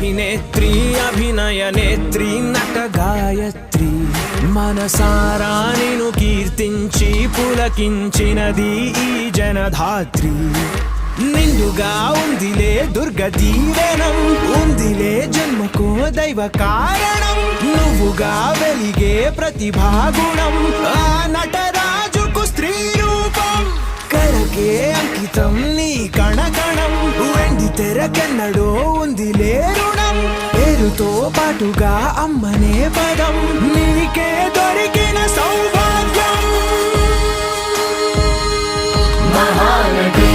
అభినేత్రి అభినయ నేత్రి నట గాయత్రి మనసారా నిను కీర్తించి పులకించినది ఈ జనధాత్రి నిండుగా ఉందిలే దుర్గ దీవెనం ఉందిలే జన్మకో దైవ కారణం నువ్వుగా వెలిగే ప్రతిభాగుణం ఆ నటరాజుకు స్త్రీ రూపం కళకే అంకితం నీ కణకణం వెండి తెరకెన్నడో ఉందిలే రుణం పేరుతో పాటుగా అమ్మనే పదం నీకే దొరికిన సౌభాగ్యం మహానటి